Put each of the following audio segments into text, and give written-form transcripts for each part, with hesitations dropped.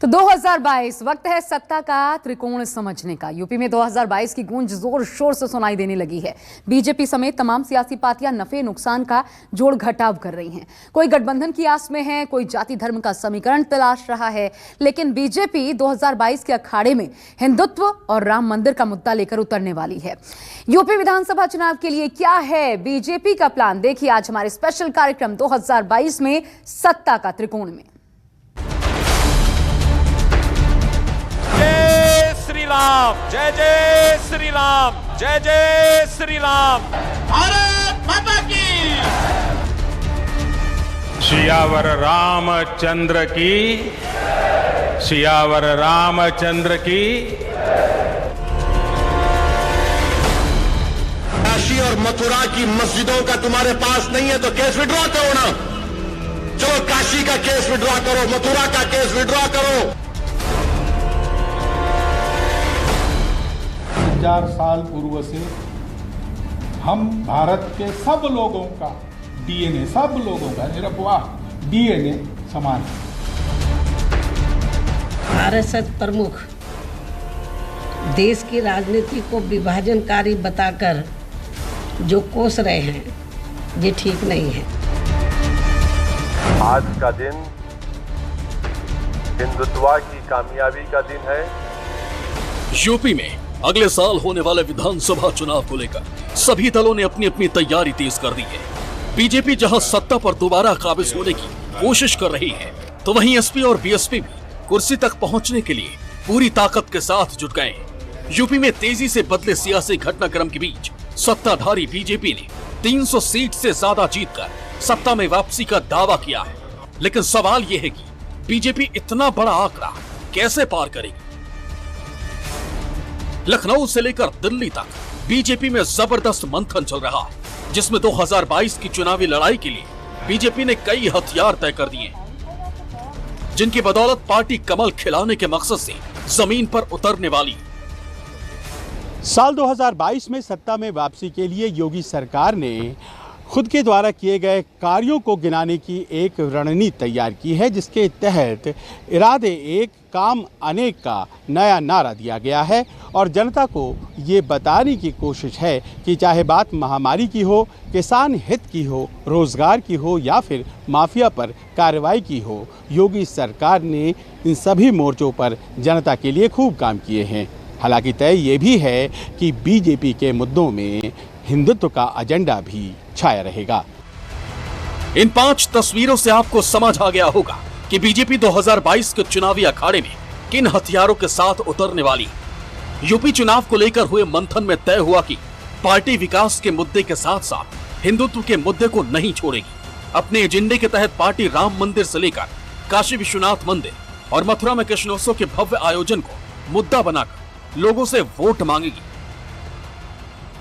तो 2022 वक्त है सत्ता का त्रिकोण समझने का। यूपी में 2022 की गूंज जोर शोर से सुनाई देने लगी है। बीजेपी समेत तमाम सियासी पार्टियां नफे नुकसान का जोड़ घटाव कर रही हैं। कोई गठबंधन की आस में है, कोई जाति धर्म का समीकरण तलाश रहा है, लेकिन बीजेपी 2022 के अखाड़े में हिंदुत्व और राम मंदिर का मुद्दा लेकर उतरने वाली है। यूपी विधानसभा चुनाव के लिए क्या है बीजेपी का प्लान, देखिए आज हमारे स्पेशल कार्यक्रम 2022 में सत्ता का त्रिकोण में। श्री राम, जय जय श्री राम, जय जय श्री राम। भारत माता की। सियावर रामचंद्र की, सियावर रामचंद्र की। काशी और मथुरा की मस्जिदों का तुम्हारे पास नहीं है तो केस विड्रॉ करो ना। चलो काशी का केस विड्रॉ करो, मथुरा का केस विड्रॉ करो। 1000 साल पूर्व से हम भारत के सब लोगों का डीएनए, सब लोगों का निरपवाह डीएनए समान है। आरएसएस प्रमुख देश की राजनीति को विभाजनकारी बताकर जो कोस रहे हैं ये ठीक नहीं है। आज का दिन हिंदुत्व की कामयाबी का दिन है। यूपी में अगले साल होने वाले विधानसभा चुनाव को लेकर सभी दलों ने अपनी अपनी तैयारी तेज कर दी है। बीजेपी जहां सत्ता पर दोबारा काबिज होने की कोशिश कर रही है, तो वहीं एसपी और बीएसपी भी कुर्सी तक पहुंचने के लिए पूरी ताकत के साथ जुट गए हैं। यूपी में तेजी से बदले सियासी घटनाक्रम के बीच सत्ताधारी बीजेपी ने 300 सीट से ज्यादा जीतकर सत्ता में वापसी का दावा किया है। लेकिन सवाल यह है कि बीजेपी इतना बड़ा आंकड़ा कैसे पार करेगी। लखनऊ से लेकर दिल्ली तक बीजेपी में जबरदस्त मंथन चल रहा है, जिसमें 2022 की चुनावी लड़ाई के लिए बीजेपी ने कई हथियार तय कर दिए, जिनकी बदौलत पार्टी कमल खिलाने के मकसद से जमीन पर उतरने वाली। साल 2022 में सत्ता में वापसी के लिए योगी सरकार ने खुद के द्वारा किए गए कार्यों को गिनाने की एक रणनीति तैयार की है, जिसके तहत इरादे एक काम अनेक का नया नारा दिया गया है और जनता को ये बताने की कोशिश है कि चाहे बात महामारी की हो, किसान हित की हो, रोजगार की हो या फिर माफिया पर कार्रवाई की हो, योगी सरकार ने इन सभी मोर्चों पर जनता के लिए खूब काम किए हैं। हालांकि तय ये भी है कि बीजेपी के मुद्दों में हिंदुत्व का एजेंडा भी छाया रहेगा। इन 5 तस्वीरों से आपको समझ आ गया होगा कि बीजेपी 2022 के चुनावी अखाड़े में किन हथियारों के साथ उतरने वाली। यूपी चुनाव को लेकर हुए मंथन में तय हुआ कि पार्टी विकास के मुद्दे के साथ साथ हिंदुत्व के मुद्दे को नहीं छोड़ेगी। अपने एजेंडे के तहत पार्टी राम मंदिर से लेकर काशी विश्वनाथ मंदिर और मथुरा में कृष्णोत्सव के भव्य आयोजन को मुद्दा बनाकर लोगों से वोट मांगेगी।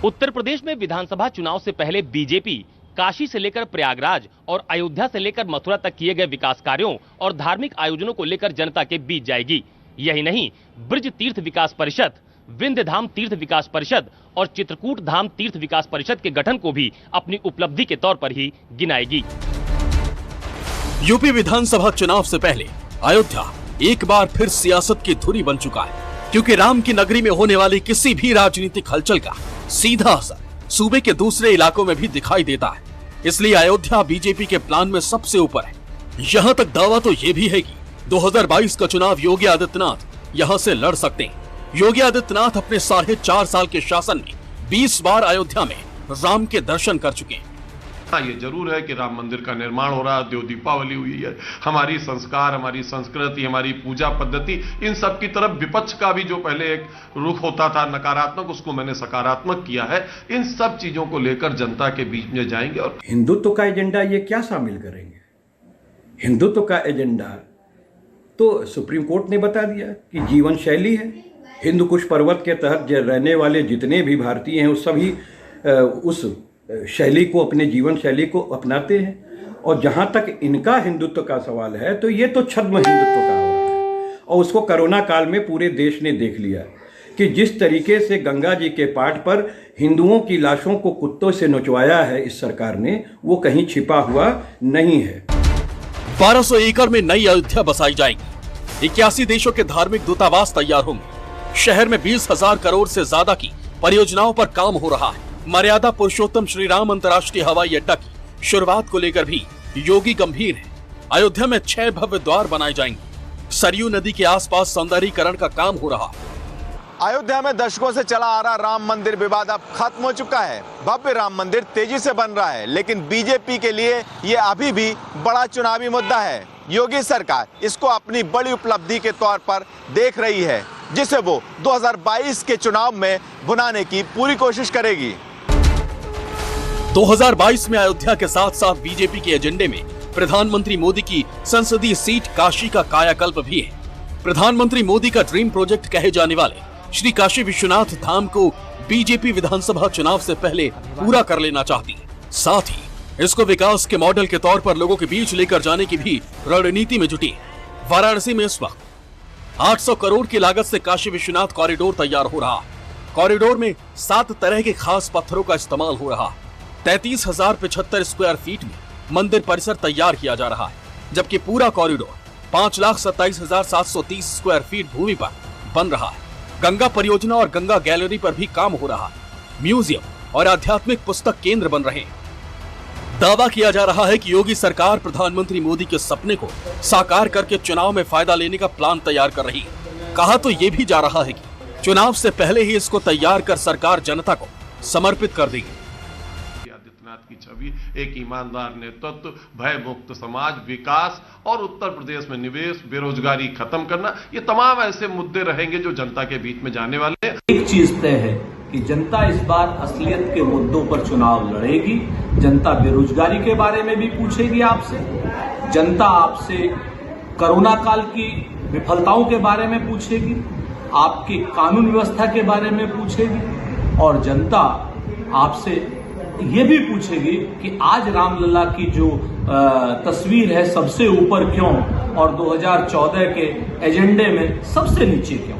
उत्तर प्रदेश में विधानसभा चुनाव से पहले बीजेपी काशी से लेकर प्रयागराज और अयोध्या से लेकर मथुरा तक किए गए विकास कार्यों और धार्मिक आयोजनों को लेकर जनता के बीच जाएगी। यही नहीं, ब्रज तीर्थ विकास परिषद, विंध्य धाम तीर्थ विकास परिषद और चित्रकूट धाम तीर्थ विकास परिषद के गठन को भी अपनी उपलब्धि के तौर पर ही गिनाएगी। यूपी विधानसभा चुनाव से पहले अयोध्या एक बार फिर सियासत की धुरी बन चुका है, क्योंकि राम की नगरी में होने वाली किसी भी राजनीतिक हलचल का सीधा असर सूबे के दूसरे इलाकों में भी दिखाई देता है। इसलिए अयोध्या बीजेपी के प्लान में सबसे ऊपर है। यहाँ तक दावा तो ये भी है कि 2022 का चुनाव योगी आदित्यनाथ यहाँ से लड़ सकते हैं। योगी आदित्यनाथ अपने 4.5 साल के शासन में 20 बार अयोध्या में राम के दर्शन कर चुके हैं। ये जरूर है कि राम मंदिर का निर्माण हो रहा है, देव दीपावली हुई है, हमारी संस्कार, हमारी संस्कृति, हमारी पूजा पद्धति, इन सब की तरफ विपक्ष का भी जो पहले एक रुख होता था नकारात्मक, उसको मैंने सकारात्मक किया है। इन सब चीजों को लेकर जनता के बीच में जाएंगे। और हिंदुत्व का एजेंडा ये क्या शामिल करेंगे? हिंदुत्व का एजेंडा तो सुप्रीम कोर्ट ने बता दिया कि जीवन शैली है। हिंदू कुश पर्वत के तहत रहने वाले जितने भी भारतीय हैं वो सभी उस शैली को, अपने जीवन शैली को अपनाते हैं। और जहाँ तक इनका हिंदुत्व का सवाल है तो ये तो छद्म हिंदुत्व का हो रहा है और उसको कोरोना काल में पूरे देश ने देख लिया कि जिस तरीके से गंगा जी के पाट पर हिंदुओं की लाशों को कुत्तों से नचवाया है इस सरकार ने, वो कहीं छिपा हुआ नहीं है। 1200 एकड़ में नई अयोध्या बसाई जाएगी। 81 देशों के धार्मिक दूतावास तैयार होंगे। शहर में 20,000 करोड़ से ज्यादा की परियोजनाओं पर काम हो रहा है। मर्यादा पुरुषोत्तम श्री राम अंतर्राष्ट्रीय हवाई अड्डा की शुरुआत को लेकर भी योगी गंभीर है। अयोध्या में 6 भव्य द्वार बनाए जाएंगे। सरयू नदी के आसपास सौंदर्यीकरण का काम हो रहा है। अयोध्या में दशकों से चला आ रहा राम मंदिर विवाद अब खत्म हो चुका है। भव्य राम मंदिर तेजी से बन रहा है, लेकिन बीजेपी के लिए ये अभी भी बड़ा चुनावी मुद्दा है। योगी सरकार इसको अपनी बड़ी उपलब्धि के तौर पर देख रही है, जिसे वो 2022 के चुनाव में भुनाने की पूरी कोशिश करेगी। 2022 में अयोध्या के साथ साथ बीजेपी के एजेंडे में प्रधानमंत्री मोदी की संसदीय सीट काशी का कायाकल्प भी है। प्रधानमंत्री मोदी का ड्रीम प्रोजेक्ट कहे जाने वाले श्री काशी विश्वनाथ धाम को बीजेपी विधानसभा चुनाव से पहले पूरा कर लेना चाहती है। साथ ही इसको विकास के मॉडल के तौर पर लोगों के बीच लेकर जाने की भी रणनीति में जुटी है। वाराणसी में इस वक्त 800 करोड़ की लागत से काशी विश्वनाथ कॉरिडोर तैयार हो रहा है। कॉरिडोर में 7 तरह के खास पत्थरों का इस्तेमाल हो रहा है। 33,075 स्क्वायर फीट में मंदिर परिसर तैयार किया जा रहा है, जबकि पूरा कॉरिडोर 5,27,730 स्क्वायर फीट भूमि पर बन रहा है। गंगा परियोजना और गंगा गैलरी पर भी काम हो रहा है। म्यूजियम और आध्यात्मिक पुस्तक केंद्र बन रहे हैं। दावा किया जा रहा है कि योगी सरकार प्रधानमंत्री मोदी के सपने को साकार करके चुनाव में फायदा लेने का प्लान तैयार कर रही है। कहा तो ये भी जा रहा है कि चुनाव से पहले ही इसको तैयार कर सरकार जनता को समर्पित कर देगी। की छवि, एक ईमानदार नेतृत्व, भय मुक्त समाज, विकास और उत्तर प्रदेश में निवेश, बेरोजगारी खत्म करना, ये तमाम ऐसे मुद्दे रहेंगे जो जनता के बीच में जाने वाले हैं। एक चीज तय है कि जनता इस बार असलियत के मुद्दों पर चुनाव लड़ेगी। जनता बेरोजगारी के बारे में भी पूछेगी आपसे, जनता आपसे कोरोना काल की विफलताओं के बारे में पूछेगी, आपकी कानून व्यवस्था के बारे में पूछेगी, और जनता आपसे ये भी पूछेगी कि आज रामलला की जो तस्वीर है सबसे ऊपर क्यों और 2014 के एजेंडे में सबसे नीचे क्यों।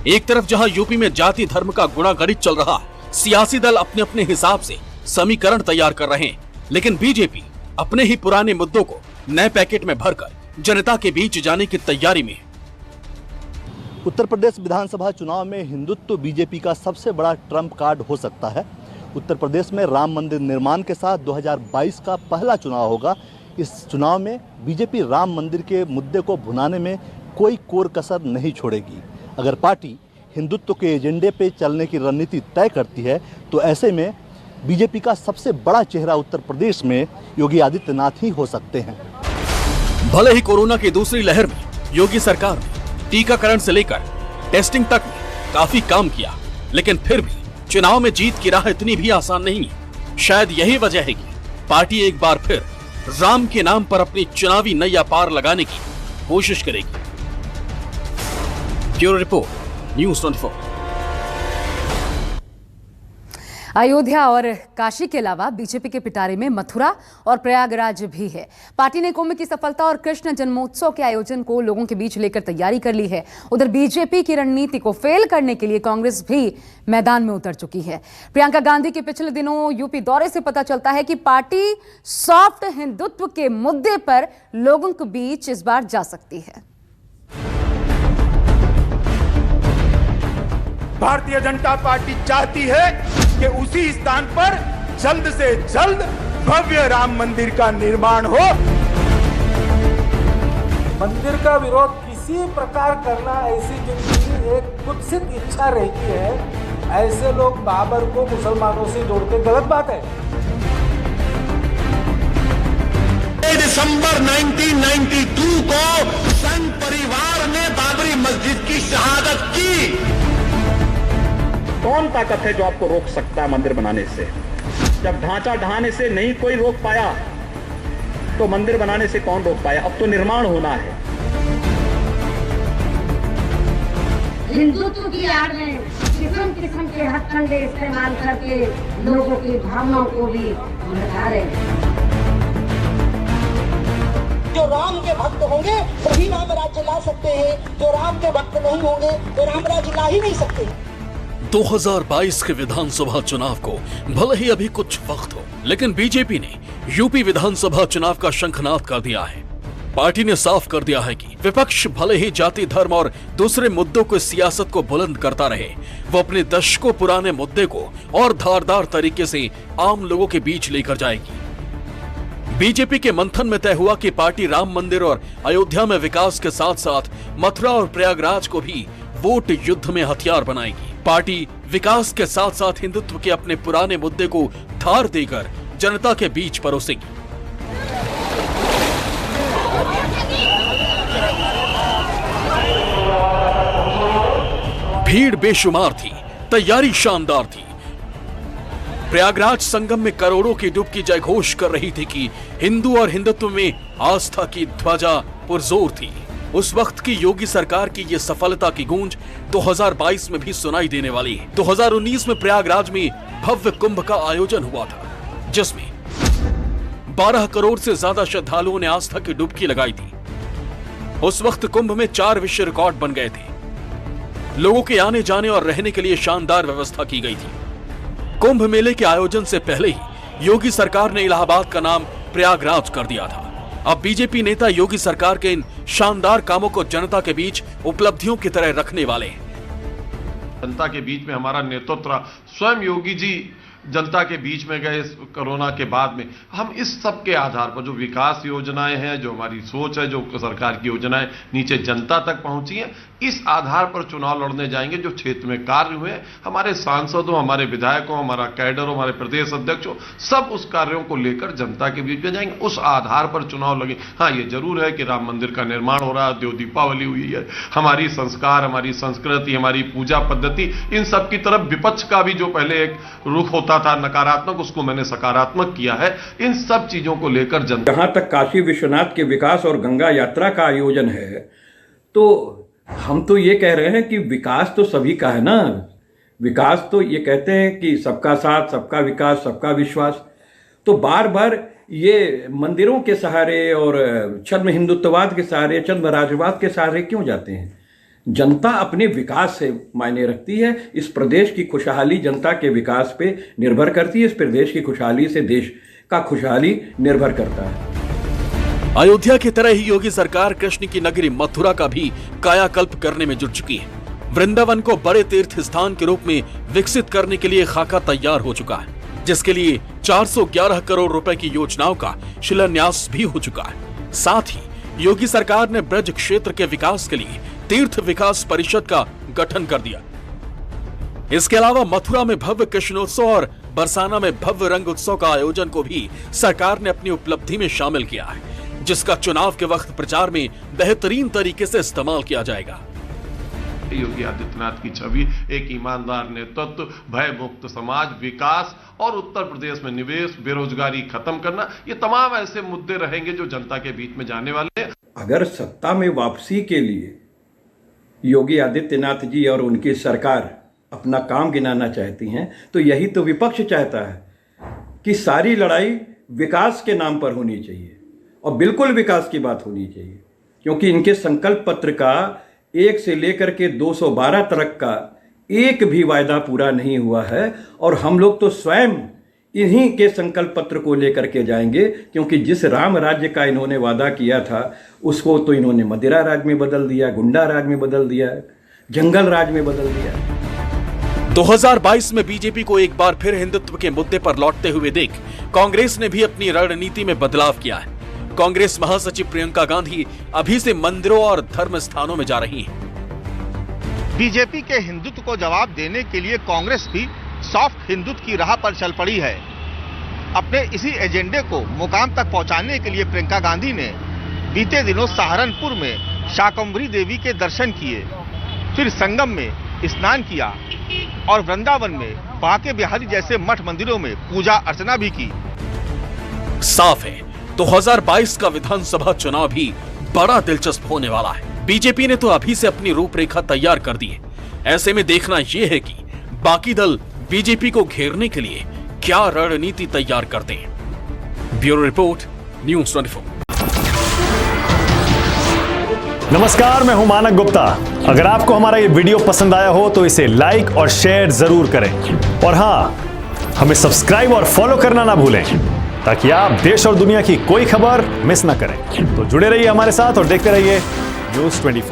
एक तरफ जहां यूपी में जाति धर्म का गुणागणित चल रहा है, सियासी दल अपने अपने हिसाब से समीकरण तैयार कर रहे हैं, लेकिन बीजेपी अपने ही पुराने मुद्दों को नए पैकेट में भरकर जनता के बीच जाने की तैयारी में है। उत्तर प्रदेश विधानसभा चुनाव में हिंदुत्व बीजेपी का सबसे बड़ा ट्रम्प कार्ड हो सकता है। उत्तर प्रदेश में राम मंदिर निर्माण के साथ 2022 का पहला चुनाव होगा। इस चुनाव में बीजेपी राम मंदिर के मुद्दे को भुनाने में कोई कोर कसर नहीं छोड़ेगी। अगर पार्टी हिंदुत्व के एजेंडे पे चलने की रणनीति तय करती है तो ऐसे में बीजेपी का सबसे बड़ा चेहरा उत्तर प्रदेश में योगी आदित्यनाथ ही हो सकते हैं। भले ही कोरोना की दूसरी लहर में योगी सरकार ने टीकाकरण से लेकर टेस्टिंग तक में काफी काम किया, लेकिन फिर भी चुनाव में जीत की राह इतनी भी आसान नहीं है। शायद यही वजह है कि पार्टी एक बार फिर राम के नाम पर अपनी चुनावी नैया पार लगाने की कोशिश करेगी। Bureau report, news 24। अयोध्या और काशी के अलावा बीजेपी के पिटारे में मथुरा और प्रयागराज भी है। पार्टी ने कुंभ की सफलता और कृष्ण जन्मोत्सव के आयोजन को लोगों के बीच लेकर तैयारी कर ली है। उधर बीजेपी की रणनीति को फेल करने के लिए कांग्रेस भी मैदान में उतर चुकी है। प्रियंका गांधी के पिछले दिनों यूपी दौरे से पता चलता है कि पार्टी सॉफ्ट हिंदुत्व के मुद्दे पर लोगों के बीच इस बार जा सकती है। भारतीय जनता पार्टी चाहती है कि उसी स्थान पर जल्द से जल्द भव्य राम मंदिर का निर्माण हो। मंदिर का विरोध किसी प्रकार करना ऐसी जिनकी एक कुत्सित इच्छा रहती है, ऐसे लोग बाबर को मुसलमानों से जोड़ते गलत बात है। दिसंबर 1992 को संघ परिवार ने बाबरी मस्जिद की शहादत की। कौन ताकत है जो आपको रोक सकता है मंदिर बनाने से? जब ढांचा ढाने से नहीं कोई रोक पाया तो मंदिर बनाने से कौन रोक पाया? अब तो निर्माण होना है। हिंदुत्व की आड़ में किस्म किस्म के हथकंडे इस्तेमाल करके लोगों की भावनाओं को भी भड़का रहे हैं। जो राम के भक्त होंगे वही राम राज्य ला सकते हैं, जो राम के भक्त नहीं होंगे वो राम राज्य ला ही नहीं सकते। 2022 के विधानसभा चुनाव को भले ही अभी कुछ वक्त हो, लेकिन बीजेपी ने यूपी विधानसभा चुनाव का शंखनाद कर दिया है। पार्टी ने साफ कर दिया है कि विपक्ष भले ही जाति, धर्म और दूसरे मुद्दों को सियासत को बुलंद करता रहे, वो अपने दशकों पुराने मुद्दे को और धारदार तरीके से आम लोगों के बीच लेकर जाएगी। बीजेपी के मंथन में तय हुआ कि पार्टी राम मंदिर और अयोध्या में विकास के साथ साथ मथुरा और प्रयागराज को भी वोट युद्ध में हथियार बनाएगी। पार्टी विकास के साथ साथ हिंदुत्व के अपने पुराने मुद्दे को धार देकर जनता के बीच परोसेगी। भीड़ बेशुमार थी, तैयारी शानदार थी। प्रयागराज संगम में करोड़ों की डुबकी जयघोष कर रही थी कि हिंदू और हिंदुत्व में आस्था की ध्वजा पुरजोर थी। उस वक्त की योगी सरकार की ये सफलता की गूंज 2022 में भी सुनाई देने वाली है। 2019 में प्रयागराज में भव्य कुंभ का आयोजन हुआ था, जिसमें 12 करोड़ से ज्यादा श्रद्धालुओं ने आस्था की डुबकी लगाई थी। उस वक्त कुंभ में 4 विश्व रिकॉर्ड बन गए थे। लोगों के आने जाने और रहने के लिए शानदार व्यवस्था की गई थी। कुंभ मेले के आयोजन से पहले ही योगी सरकार ने इलाहाबाद का नाम प्रयागराज कर दिया था। अब बीजेपी नेता योगी सरकार के इन शानदार कामों को जनता के बीच उपलब्धियों की तरह रखने वाले हैं। जनता के बीच में हमारा नेतृत्व, स्वयं योगी जी जनता के बीच में गए कोरोना के बाद में। हम इस सब के आधार पर जो विकास योजनाएं हैं, जो हमारी सोच है, जो सरकार की योजनाएं नीचे जनता तक पहुंची हैं, इस आधार पर चुनाव लड़ने जाएंगे। जो क्षेत्र में कार्य हुए, हमारे सांसदों, हमारे विधायकों, हमारा कैडर, हमारे प्रदेश अध्यक्षों, सब उस कार्यों को लेकर जनता के बीच में जाएंगे। उस आधार पर चुनाव लगे। हाँ, ये जरूर है कि राम मंदिर का निर्माण हो रहा है, देव दीपावली हुई है, हमारी संस्कार, हमारी संस्कृति, हमारी पूजा पद्धति, इन सब की तरफ विपक्ष का भी जो पहले एक रुख होता था नकारात्मक, उसको मैंने सकारात्मक किया है। इन सब चीजों को लेकर जनता। जहां तक काशी विश्वनाथ के विकास और गंगा यात्रा का आयोजन है, तो हम तो ये कह रहे हैं कि विकास तो सभी का है ना। विकास तो ये कहते हैं कि सबका साथ, सबका विकास, सबका विश्वास। तो बार बार ये मंदिरों के सहारे और छद्म हिंदुत्ववाद के सहारे, छद्म राजवाद के सहारे क्यों जाते हैं? जनता अपने विकास से मायने रखती है। इस प्रदेश की खुशहाली जनता के विकास पे निर्भर करती है। इस प्रदेश की खुशहाली से देश का खुशहाली निर्भर करता है। अयोध्या की तरह ही योगी सरकार कृष्ण की नगरी मथुरा का भी कायाकल्प करने में जुट चुकी है। वृंदावन को बड़े तीर्थ स्थान के रूप में विकसित करने के लिए खाका तैयार हो चुका है, जिसके लिए 411 करोड़ रुपए की योजनाओं का शिलान्यास भी हो चुका है। साथ ही योगी सरकार ने ब्रज क्षेत्र के विकास के लिए तीर्थ विकास परिषद का गठन कर दिया। इसके अलावा मथुरा में भव्य कृष्णोत्सव और बरसाना में भव्य रंग उत्सव का आयोजन को भी सरकार ने अपनी उपलब्धि में शामिल किया है, जिसका चुनाव के वक्त प्रचार में बेहतरीन तरीके से इस्तेमाल किया जाएगा। योगी आदित्यनाथ की छवि, एक ईमानदार नेतृत्व, भय मुक्त समाज, विकास और उत्तर प्रदेश में निवेश, बेरोजगारी खत्म करना, ये तमाम ऐसे मुद्दे रहेंगे जो जनता के बीच में जाने वाले हैं। अगर सत्ता में वापसी के लिए योगी आदित्यनाथ जी और उनकी सरकार अपना काम गिनाना चाहती हैं, तो यही तो विपक्ष चाहता है कि सारी लड़ाई विकास के नाम पर होनी चाहिए और बिल्कुल विकास की बात होनी चाहिए, क्योंकि इनके संकल्प पत्र का 1 से लेकर के 212 तक का एक भी वायदा पूरा नहीं हुआ है। और हम लोग तो स्वयं इन्हीं के संकल्प पत्र को लेकर के जाएंगे, क्योंकि जिस राम राज्य का इन्होंने वादा किया था उसको तो इन्होंने मदिरा राज में बदल दिया, गुंडा राज में बदल दिया, जंगल राज में बदल दिया। 2022 में बीजेपी को एक बार फिर हिंदुत्व के मुद्दे पर लौटते हुए देख कांग्रेस ने भी अपनी रणनीति में बदलाव किया है। कांग्रेस महासचिव प्रियंका गांधी अभी से मंदिरों और धर्म स्थानों में जा रही हैं। बीजेपी के हिंदुत्व को जवाब देने के लिए कांग्रेस भी सॉफ्ट हिंदुत्व की राह पर चल पड़ी है। अपने इसी एजेंडे को मुकाम तक पहुंचाने के लिए प्रियंका गांधी ने बीते दिनों सहारनपुर में शाकंभरी देवी के दर्शन किए, फिर संगम में स्नान किया और वृंदावन में बांके बिहारी जैसे मठ मंदिरों में पूजा अर्चना भी की। साफ है 2022 का विधानसभा चुनाव भी बड़ा दिलचस्प होने वाला है। बीजेपी ने तो अभी से अपनी रूपरेखा तैयार कर दी है। ऐसे में देखना यह है कि बाकी दल बीजेपी को घेरने के लिए क्या रणनीति तैयार करते हैं। Bureau report, news 24। नमस्कार, मैं हूं मानक गुप्ता। अगर आपको हमारा ये वीडियो पसंद आया हो तो इसे लाइक और शेयर जरूर करें और हां, हमें सब्सक्राइब और फॉलो करना ना भूलें ताकि आप देश और दुनिया की कोई खबर मिस ना करें। तो जुड़े रहिए हमारे साथ और देखते रहिए न्यूज़ 24।